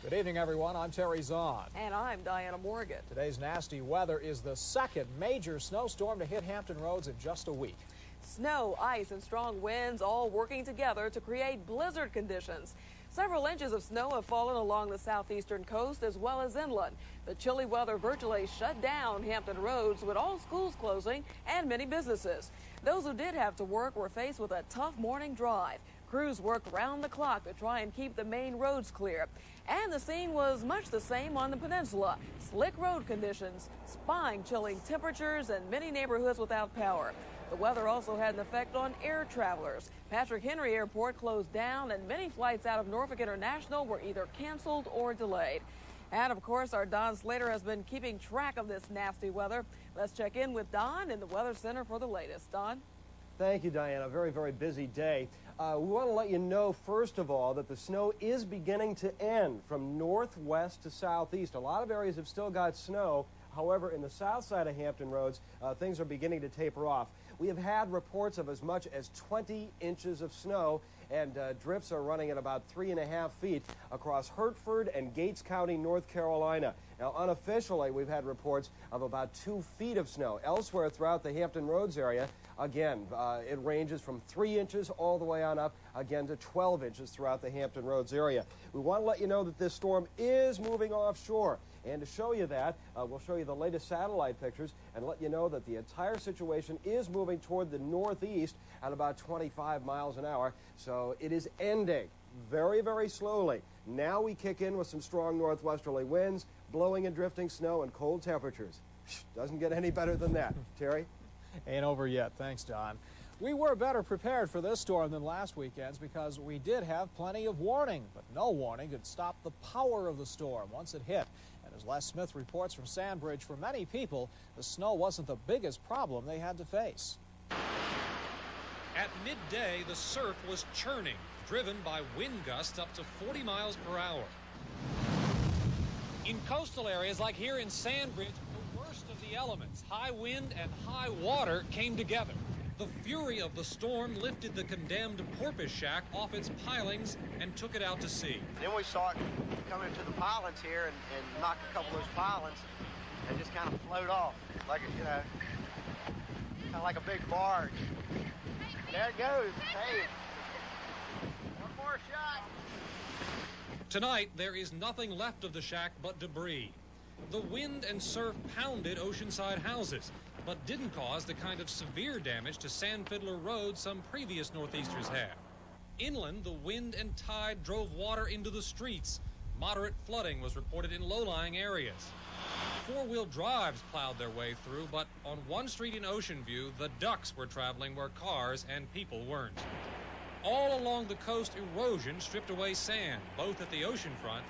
Good evening, everyone. I'm Terry Zahn. And I'm Diana Morgan. Today's nasty weather is the second major snowstorm to hit Hampton roads in just a week. Snow, ice, and strong winds all working together to create blizzard conditions. Several inches of snow have fallen along the southeastern coast as well as inland. The chilly weather virtually shut down Hampton roads with all schools closing and many businesses. Those who did have to work were faced with a tough morning drive. Crews worked round the clock to try and keep the main roads clear. And the scene was much the same on the peninsula. Slick road conditions, spine-chilling temperatures, and many neighborhoods without power. The weather also had an effect on air travelers. Patrick Henry Airport closed down, and many flights out of Norfolk International were either canceled or delayed. And, of course, our Don Slater has been keeping track of this nasty weather. Let's check in with Don in the Weather Center for the latest. Don? Thank you, Diana. A very, very busy day. We want to let you know, first of all, that the snow is beginning to end from northwest to southeast. A lot of areas have still got snow. However, in the south side of Hampton roads, things are beginning to taper off. We have had reports of as much as 20 inches of snow, and drifts are running at about 3.5 feet across Hertford and Gates County, North Carolina. Now, unofficially, we've had reports of about 2 feet of snow. Elsewhere throughout the Hampton Roads area, again, it ranges from 3 inches all the way on up, again, to 12 inches throughout the Hampton Roads area. We want to let you know that this storm is moving offshore. And to show you that, we'll show you the latest satellite pictures and let you know that the entire situation is moving toward the northeast at about 25 miles an hour. So it is ending very, very slowly. Now we kick in with some strong northwesterly winds, blowing and drifting snow, and cold temperatures. Doesn't get any better than that. Terry? Ain't over yet. Thanks, Don. We were better prepared for this storm than last weekend's because we did have plenty of warning, but no warning could stop the power of the storm once it hit. And as Les Smith reports from Sandbridge, for many people, the snow wasn't the biggest problem they had to face. At midday, the surf was churning, driven by wind gusts up to 40 miles per hour. In coastal areas like here in Sandbridge, the worst of the elements, high wind and high water, came together. The fury of the storm lifted the condemned porpoise shack off its pilings and took it out to sea. Then we saw it coming to the pilings here and knock a couple of those pilings and just kind of float off like a, kind of like a big barge. There it goes. Hey, one more shot. Tonight, there is nothing left of the shack but debris. The wind and surf pounded oceanside houses, but didn't cause the kind of severe damage to Sandfiddler Road some previous northeasters have. Inland, the wind and tide drove water into the streets. Moderate flooding was reported in low-lying areas. Four-wheel drives plowed their way through, but on one street in Ocean View, the ducks were traveling where cars and people weren't. All along the coast, erosion stripped away sand, both at the oceanfront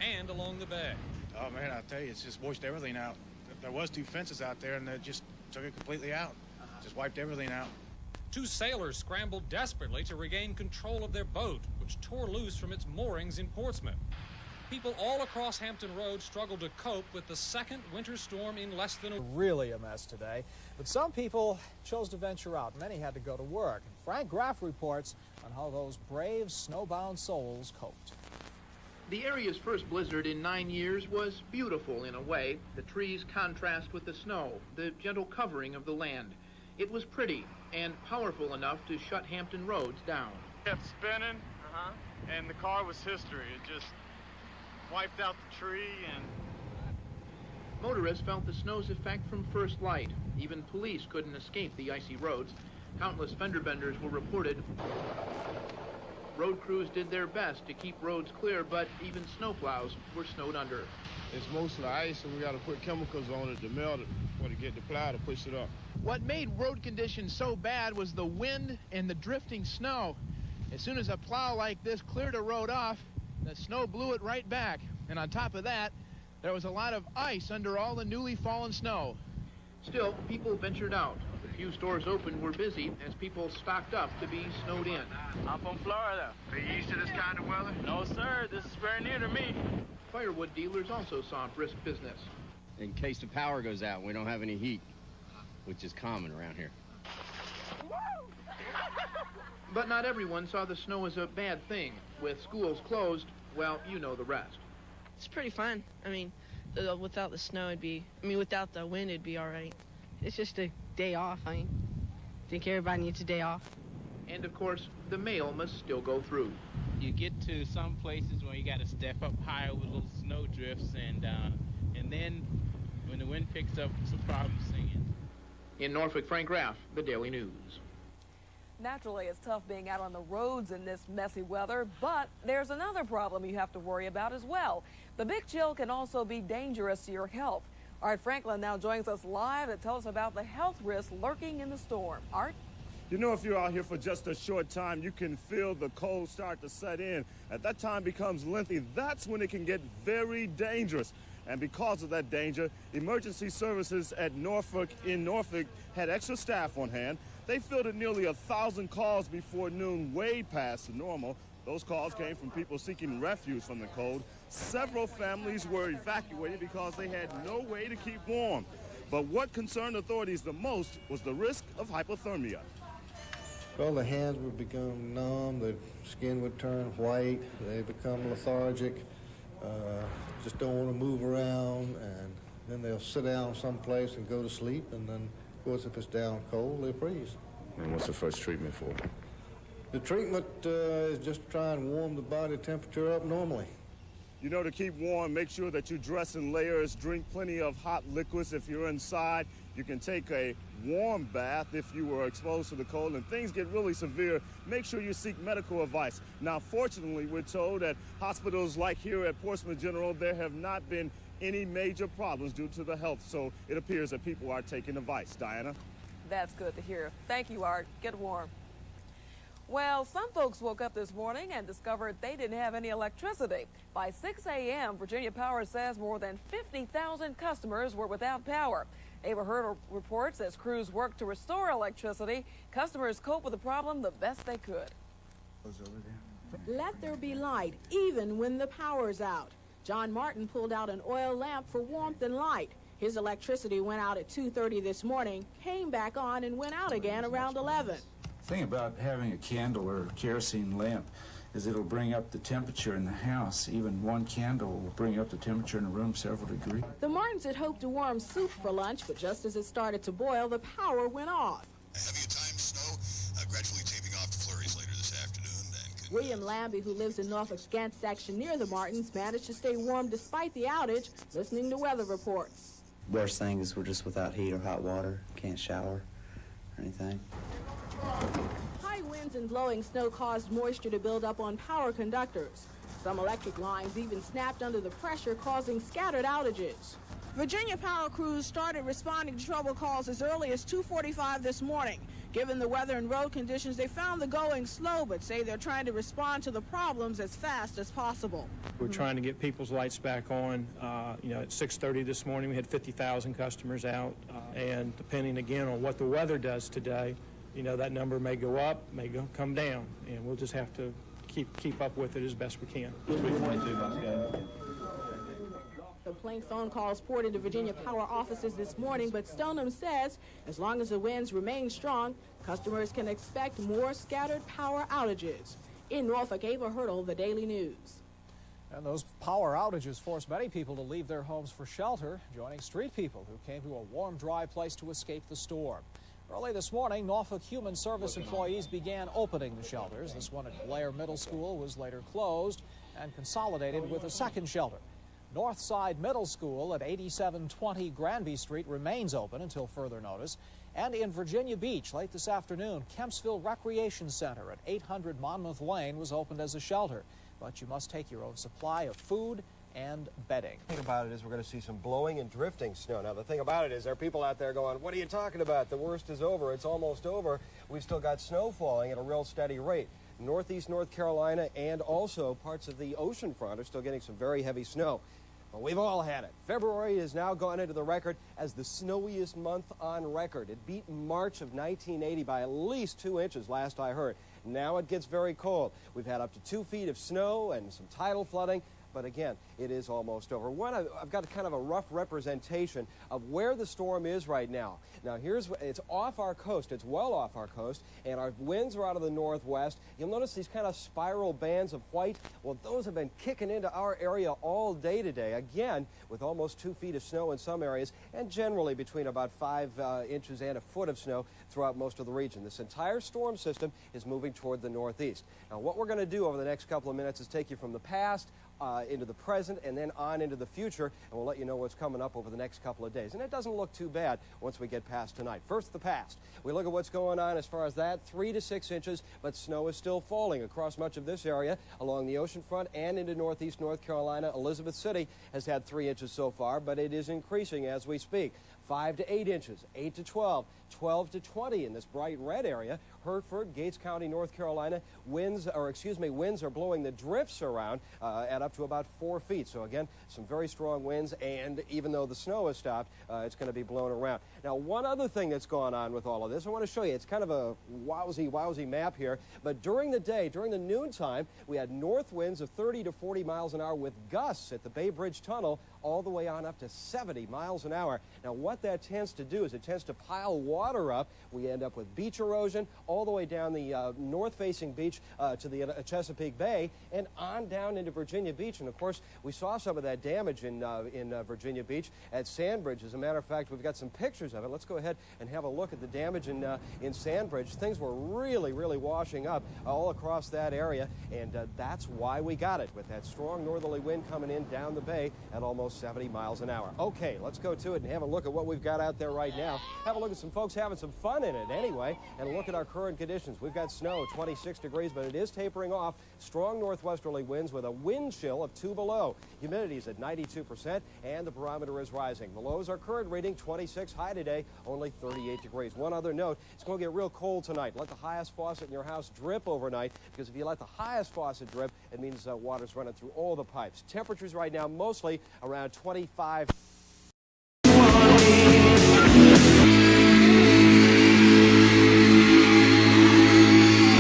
and along the bay. Oh, man, I tell you, it's just washed everything out. There was 2 fences out there, and they just took it completely out. Just wiped everything out. 2 sailors scrambled desperately to regain control of their boat, which tore loose from its moorings in Portsmouth. People all across Hampton Road struggled to cope with the second winter storm in less than a... Really a mess today, but some people chose to venture out. Many had to go to work. Frank Graff reports on how those brave snowbound souls coped. The area's first blizzard in 9 years was beautiful in a way. The trees contrast with the snow, the gentle covering of the land. It was pretty and powerful enough to shut Hampton roads down. Kept spinning, and the car was history. It just wiped out the tree and... Motorists felt the snow's effect from first light. Even police couldn't escape the icy roads. Countless fender benders were reported. Road crews did their best to keep roads clear, but even snowplows were snowed under. It's mostly ice, and we got to put chemicals on it to melt it before to get the plow to push it up. What made road conditions so bad was the wind and the drifting snow. As soon as a plow like this cleared a road off, the snow blew it right back. And on top of that, there was a lot of ice under all the newly fallen snow. Still, people ventured out. The few stores open were busy as people stocked up to be snowed in. I'm from Florida. Are you used to this kind of weather? No, sir. This is very new to me. Firewood dealers also saw brisk business. In case the power goes out, we don't have any heat, which is common around here. But not everyone saw the snow as a bad thing. With schools closed, well, you know the rest. It's pretty fun. I mean, without the snow, without the wind, it'd be all right. It's just a day off. I think everybody needs a day off. And of course, the mail must still go through. You get to some places where you got to step up higher with little snow drifts, and then when the wind picks up, some problems singing. In Norfolk, Frank Raff, the Daily News. Naturally, it's tough being out on the roads in this messy weather, but there's another problem you have to worry about as well. The big chill can also be dangerous to your health. Art Franklin now joins us live to tell us about the health risks lurking in the storm. Art? You know, if you're out here for just a short time, you can feel the cold start to set in. As that time becomes lengthy, that's when it can get very dangerous. And because of that danger, emergency services at Norfolk had extra staff on hand. They fielded nearly 1,000 calls before noon, way past the normal. Those calls came from people seeking refuge from the cold. Several families were evacuated because they had no way to keep warm. But what concerned authorities the most was the risk of hypothermia. Well, the hands would become numb, the skin would turn white, they become lethargic, just don't want to move around, and then they'll sit down someplace and go to sleep, and then, of course, if it's down cold, they freeze. And what's the first treatment for? The treatment is just to try and warm the body temperature up normally. You know, to keep warm, make sure that you dress in layers, drink plenty of hot liquids if you're inside. You can take a warm bath if you were exposed to the cold, and things get really severe, make sure you seek medical advice. Now, fortunately, we're told at hospitals like here at Portsmouth General, there have not been any major problems due to the health, so it appears that people are taking advice. Diana? That's good to hear. Thank you, Art. Get warm. Well, some folks woke up this morning and discovered they didn't have any electricity. By 6 a.m., Virginia Power says more than 50,000 customers were without power. Ava Hurdle reports as crews work to restore electricity, customers cope with the problem the best they could. Let there be light, even when the power's out. John Martin pulled out an oil lamp for warmth and light. His electricity went out at 2:30 this morning, came back on, and went out again around 11. The thing about having a candle or a kerosene lamp is it'll bring up the temperature in the house. Even one candle will bring up the temperature in the room several degrees. The Martins had hoped to warm soup for lunch, but just as it started to boil, the power went off. Heavy at times snow, gradually taping off to flurries later this afternoon. William Lambie, who lives in Norfolk's Gant section near the Martins, managed to stay warm despite the outage, listening to weather reports. Worst thing is we're just without heat or hot water, can't shower or anything. High winds and blowing snow caused moisture to build up on power conductors. Some electric lines even snapped under the pressure, causing scattered outages. Virginia Power crews started responding to trouble calls as early as 2:45 this morning. Given the weather and road conditions, they found the going slow, but say they're trying to respond to the problems as fast as possible. We're trying to get people's lights back on. At 6:30 this morning, we had 50,000 customers out, and depending again on what the weather does today, that number may go up, may come down, and we'll just have to keep up with it as best we can. Complaint phone calls poured into Virginia Power offices this morning, but Stoneham says as long as the winds remain strong, customers can expect more scattered power outages. In Norfolk, Ava Hurdle, the Daily News. And those power outages forced many people to leave their homes for shelter, joining street people who came to a warm, dry place to escape the storm. Early this morning, Norfolk Human Service employees began opening the shelters. This one at Blair Middle School was later closed and consolidated with a second shelter. Northside Middle School at 8720 Granby Street remains open until further notice. And in Virginia Beach, late this afternoon, Kempsville Recreation Center at 800 Monmouth Lane was opened as a shelter. But you must take your own supply of food and bedding. The thing about it is we're going to see some blowing and drifting snow. Now, the thing about it is there are people out there going, what are you talking about? The worst is over. It's almost over. We've still got snow falling at a real steady rate. Northeast North Carolina and also parts of the ocean front are still getting some very heavy snow. Well, we've all had it. February has now gone into the record as the snowiest month on record. It beat March of 1980 by at least 2 inches last I heard. Now it gets very cold. We've had up to 2 feet of snow and some tidal flooding. but again, it is almost over. I've got kind of a rough representation of where the storm is right now. Now, it's off our coast. It's well off our coast, and our winds are out of the northwest. You'll notice these kind of spiral bands of white. Well, those have been kicking into our area all day today, again, with almost 2 feet of snow in some areas, and generally between about 5 inches and a foot of snow throughout most of the region. This entire storm system is moving toward the northeast. Now, what we're going to do over the next couple of minutes is take you from the past into the present and then on into the future, and we'll let you know what's coming up over the next couple of days. And it doesn't look too bad once we get past tonight. First, the past. We look at what's going on as far as that, 3 to 6 inches, but snow is still falling across much of this area along the ocean front and into northeast North Carolina. Elizabeth City has had 3 inches so far, but it is increasing as we speak. 5 to 8 inches, 8 to 12, 12 to 20 in this bright red area. Hertford, Gates County, North Carolina, winds are blowing the drifts around at up to about 4 feet. So again, some very strong winds, and even though the snow has stopped, it's going to be blown around. Now, one other thing that's gone on with all of this, I want to show you. It's kind of a wowsy map here, but during the day, during the noontime, we had north winds of 30 to 40 miles an hour with gusts at the Bay Bridge Tunnel all the way on up to 70 miles an hour. Now, what that tends to do is it tends to pile water up. We end up with beach erosion all the way down the north-facing beach to the Chesapeake Bay and on down into Virginia Beach. And, of course, we saw some of that damage in Virginia Beach at Sandbridge. As a matter of fact, we've got some pictures of it. Let's go ahead and have a look at the damage in Sandbridge. Things were really washing up all across that area, and that's why we got it, with that strong northerly wind coming in down the bay at almost 70 miles an hour. Okay, let's go to it and have a look at what we've got out there right now. Have a look at some folks having some fun in it anyway, and look at our current conditions. We've got snow, 26 degrees, but it is tapering off. Strong northwesterly winds with a wind chill of 2 below. Humidity is at 92%, and the barometer is rising. The lows are current reading 26, high today, only 38 degrees. One other note, it's going to get real cold tonight. Let the highest faucet in your house drip overnight, because if you let the highest faucet drip, it means water's running through all the pipes. Temperatures right now mostly around 25.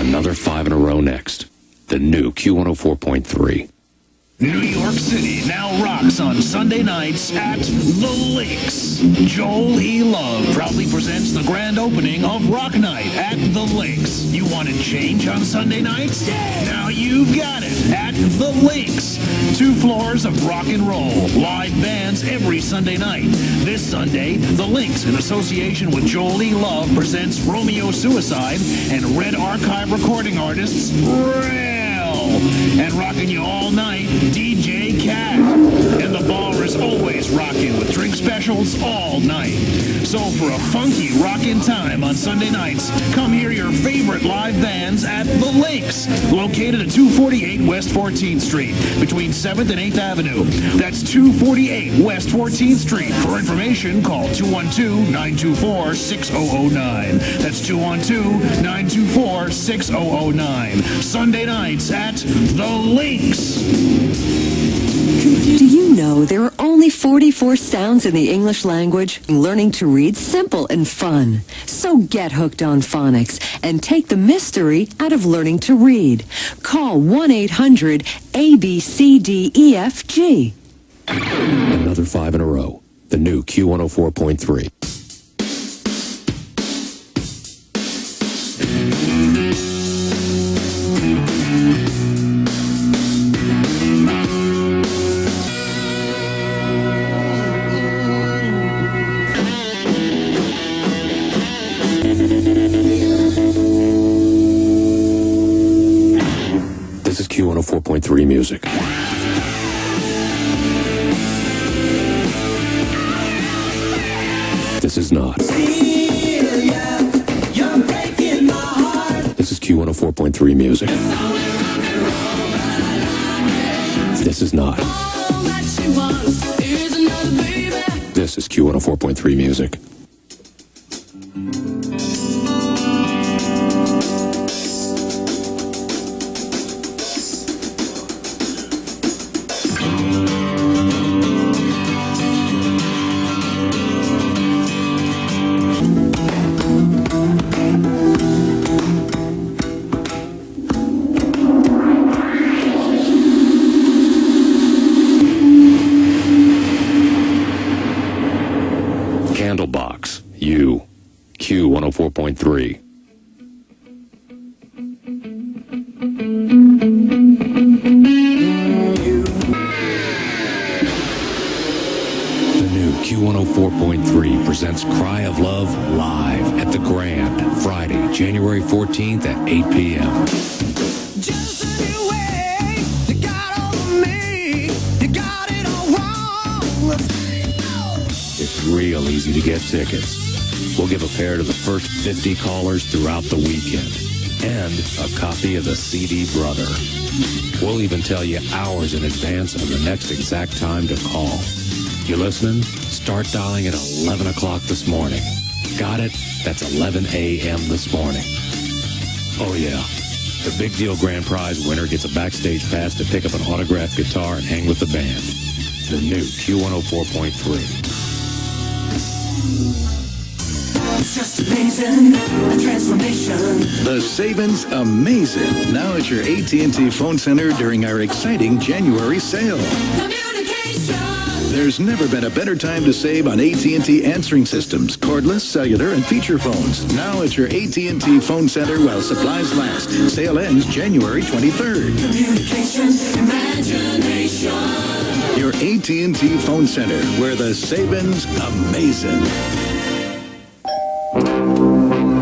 Another 5 in a row next. The new Q104.3. New York City now rocks on Sunday nights at The Links. Joel E. Love proudly presents the grand opening of Rock Night at The Links. You wanted change on Sunday nights? Yeah. Now you've got it at The Links. 2 floors of rock and roll, live bands every Sunday night. This Sunday, The Links, in association with Joel E. Love, presents Romeo Suicide and Red Archive recording artists and rocking you all night, DJ Cat. And the bar is always rocking with drink specials all night. So for a funky rockin' time on Sunday nights, come hear your favorite live bands at The Links, located at 248 West 14th Street, between 7th and 8th Avenue. That's 248 West 14th Street. For information, call 212-924-6009. That's 212-924-6009. Sunday nights at The Links. Do you know there are only 44 sounds in the English language? Learning to read simple and fun. So get hooked on phonics and take the mystery out of learning to read. Call 1-800-ABCDEFG. Another 5 in a row. The new Q104.3. This is Q104.3 music. This is not. This is Q104.3 music. This is not. This is Q104.3 music. Q104.3. Q104.3 presents Cry of Love live at the Grand, Friday, January 14th at 8 p.m. Just anyway, you got over me, you got it all wrong. It's real easy to get tickets. We'll give a pair to the first 50 callers throughout the weekend and a copy of the CD Brother. We'll even tell you hours in advance of the next exact time to call. You listening? Start dialing at 11 o'clock this morning. Got it? That's 11 a.m. this morning. Oh, yeah. The Big Deal Grand Prize winner gets a backstage pass to pick up an autographed guitar and hang with the band. The new Q104.3. It's just amazing, a transformation. The savings amazing. Now at your AT&T phone center during our exciting January sale. There's never been a better time to save on AT&T answering systems, cordless, cellular, and feature phones. Now at your AT&T phone center while supplies last. Sale ends January 23rd. Communication, imagination. Your AT&T phone center, where the savings amazing.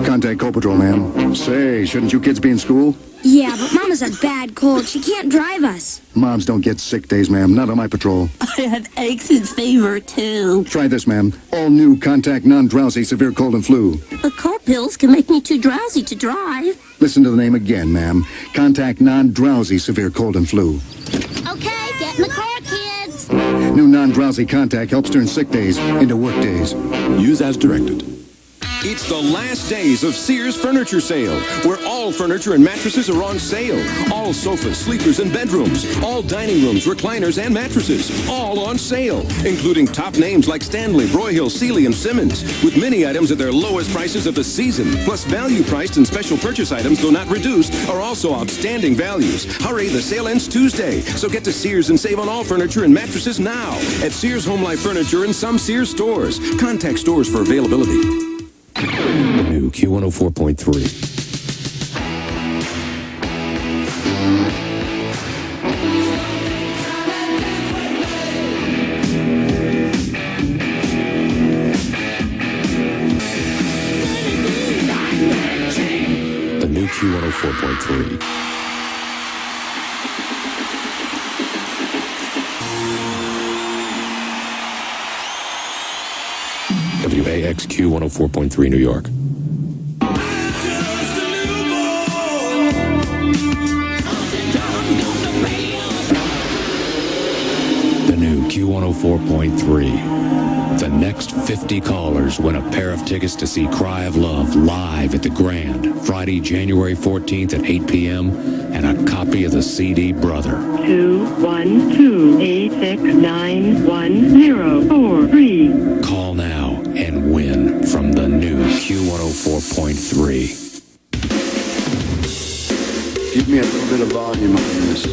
Contact Coal Patrol, ma'am. Say, shouldn't you kids be in school? Yeah, but Mom has a bad cold. She can't drive us. Moms don't get sick days, ma'am. Not on my patrol. I have aches and fever, too. Try this, ma'am. All new Contact Non-Drowsy Severe Cold and Flu. But cold pills can make me too drowsy to drive. Listen to the name again, ma'am. Contact Non-Drowsy Severe Cold and Flu. Okay, get in the car, kids. New non-drowsy Contact helps turn sick days into work days. Use as directed. It's the last days of Sears Furniture Sale, where all furniture and mattresses are on sale. All sofas, sleepers, and bedrooms. All dining rooms, recliners, and mattresses. All on sale, including top names like Stanley, Broyhill, Sealy, and Simmons, with many items at their lowest prices of the season. Plus value-priced and special purchase items, though not reduced, are also outstanding values. Hurry, the sale ends Tuesday, so get to Sears and save on all furniture and mattresses now at Sears Home Life Furniture and some Sears stores. Contact stores for availability. The new Q104.3. The new Q104.3. WAXQ 104.3 New York. The new Q104.3. The next 50 callers win a pair of tickets to see Cry of Love live at the Grand, Friday, January 14th at 8 p.m. and a copy of the CD Brother. 212-869-1043. Call now and win from the new Q104.3. Give me a little bit of volume on this.